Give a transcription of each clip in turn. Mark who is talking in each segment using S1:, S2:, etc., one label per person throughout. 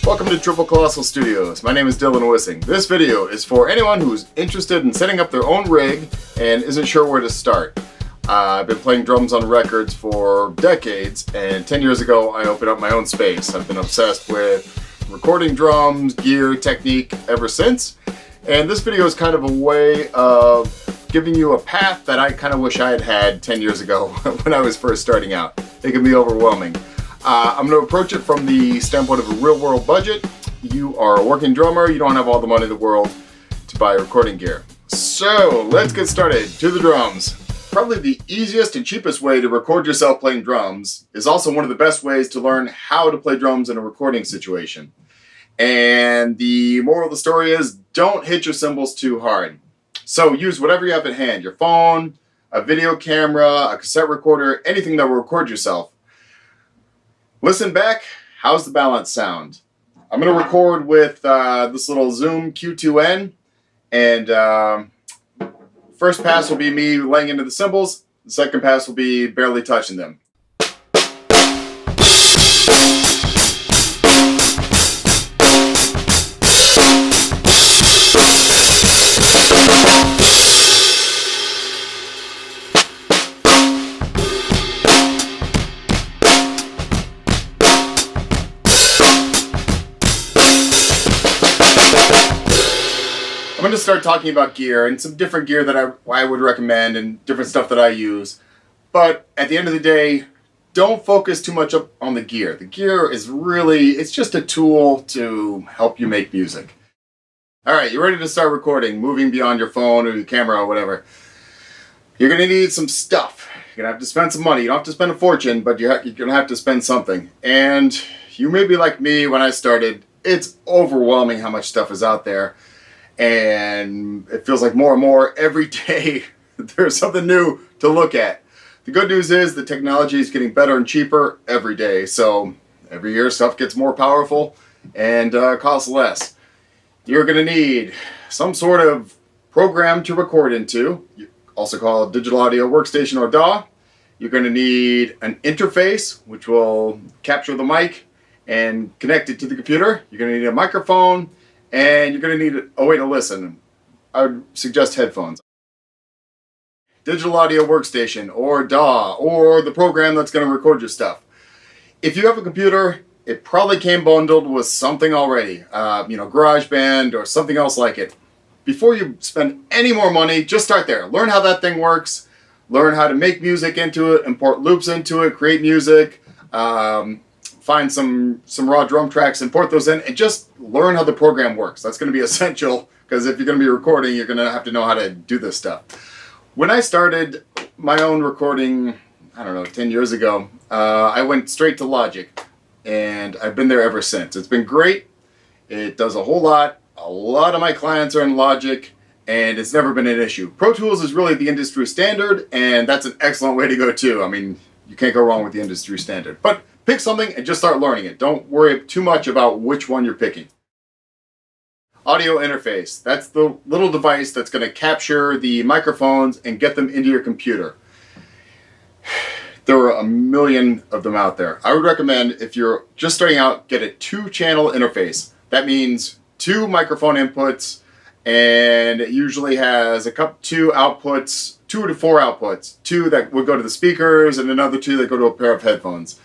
S1: Welcome to Triple Colossal Studios. My name is Dylan Wissing. This video is for anyone who's interested in setting up their own rig and isn't sure where to start. I've been playing drums on records for decades, and 10 years ago I opened up my own space. I've been obsessed with recording drums, gear, technique ever since, and this video is kind of a way of giving you a path that I kind of wish I had had 10 years ago when I was first starting out. It can be overwhelming. I'm going to approach it from the standpoint of a real-world budget. You are a working drummer, you don't have all the money in the world to buy recording gear. So, let's get started. To the drums. Probably the easiest and cheapest way to record yourself playing drums is also one of the best ways to learn how to play drums in a recording situation. And the moral of the story is, don't hit your cymbals too hard. So use whatever you have at hand, your phone, a video camera, a cassette recorder, anything that will record yourself. Listen back, how's the balance sound? I'm going to record with this little Zoom Q2N, and first pass will be me laying into the cymbals, the second pass will be barely touching them. I'm going to start talking about gear and some different gear that I would recommend and different stuff that I use. But at the end of the day, don't focus too much up on the gear. The gear is really, it's just a tool to help you make music. Alright, you're ready to start recording, moving beyond your phone or your camera or whatever. You're going to need some stuff. You're going to have to spend some money. You don't have to spend a fortune, but you're going to have to spend something. And you may be like me when I started. It's overwhelming how much stuff is out there. And it feels like more and more every day there's something new to look at. The good news is the technology is getting better and cheaper every day. So every year stuff gets more powerful and costs less. You're going to need some sort of program to record into, also called Digital Audio Workstation or DAW. You're going to need an interface which will capture the mic and connect it to the computer. You're going to need a microphone. And you're going to need a way to listen. I would suggest headphones. Digital Audio Workstation, or DAW, or the program that's going to record your stuff. If you have a computer, it probably came bundled with something already. GarageBand or something else like it. Before you spend any more money, just start there. Learn how that thing works. Learn how to make music into it, import loops into it, create music. Find some raw drum tracks, import those in, and just learn how the program works. That's going to be essential, because if you're going to be recording, you're going to have to know how to do this stuff. When I started my own recording, 10 years ago, I went straight to Logic, and I've been there ever since. It's been great. It does a whole lot. A lot of my clients are in Logic, and it's never been an issue. Pro Tools is really the industry standard, and that's an excellent way to go too. I mean, you can't go wrong with the industry standard. But pick something and just start learning it. Don't worry too much about which one you're picking. Audio interface. That's the little device that's going to capture the microphones and get them into your computer. There are a million of them out there. I would recommend, if you're just starting out, get a 2-channel interface. That means 2 microphone inputs, and it usually has 2 outputs, 2 to 4 outputs. 2 that would go to the speakers and another 2 that go to a pair of headphones.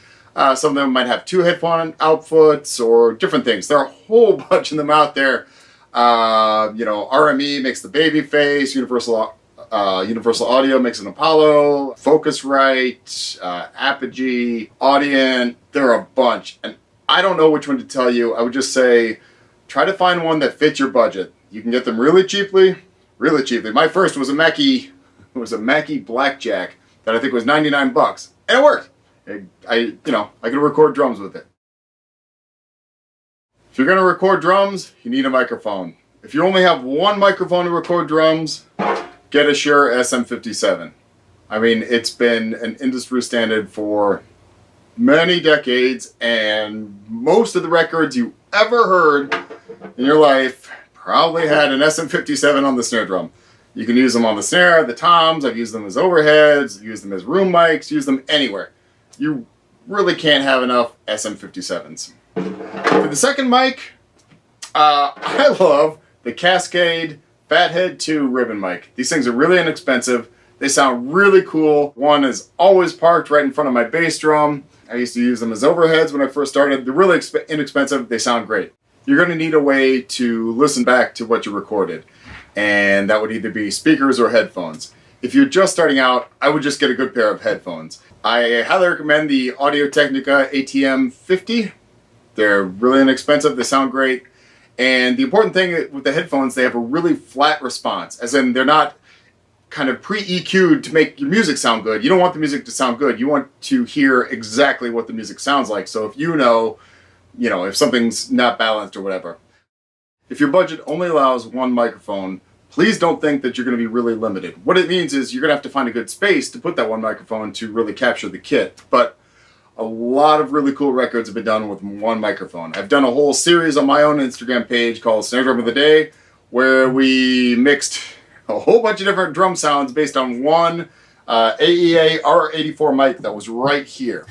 S1: Some of them might have 2 headphone outputs or different things. There are a whole bunch of them out there. RME makes the baby face, Universal Audio makes an Apollo, Focusrite, Apogee, Audient. There are a bunch, and I don't know which one to tell you. I would just say, try to find one that fits your budget. You can get them really cheaply, really cheaply. My first was a Mackie Blackjack that I think was 99 bucks, and it worked. I could record drums with it. If you're going to record drums, you need a microphone. If you only have one microphone to record drums, get a Shure SM57. I mean, it's been an industry standard for many decades, and most of the records you ever heard in your life probably had an SM57 on the snare drum. You can use them on the snare, the toms. I've used them as overheads, used them as room mics, use them anywhere. You really can't have enough SM57s. For the second mic, I love the Cascade Fathead 2 ribbon mic. These things are really inexpensive. They sound really cool. One is always parked right in front of my bass drum. I used to use them as overheads when I first started. They're really inexpensive. They sound great. You're going to need a way to listen back to what you recorded, and that would either be speakers or headphones. If you're just starting out, I would just get a good pair of headphones. I highly recommend the Audio-Technica ATM 50. They're really inexpensive. They sound great. And the important thing with the headphones, they have a really flat response, as in they're not kind of pre-EQ'd to make your music sound good. You don't want the music to sound good. You want to hear exactly what the music sounds like. So if you know, if something's not balanced or whatever. If your budget only allows one microphone, please don't think that you're going to be really limited. What it means is you're going to have to find a good space to put that one microphone to really capture the kit. But a lot of really cool records have been done with one microphone. I've done a whole series on my own Instagram page called Snare Drum of the Day, where we mixed a whole bunch of different drum sounds based on one AEA R84 mic that was right here.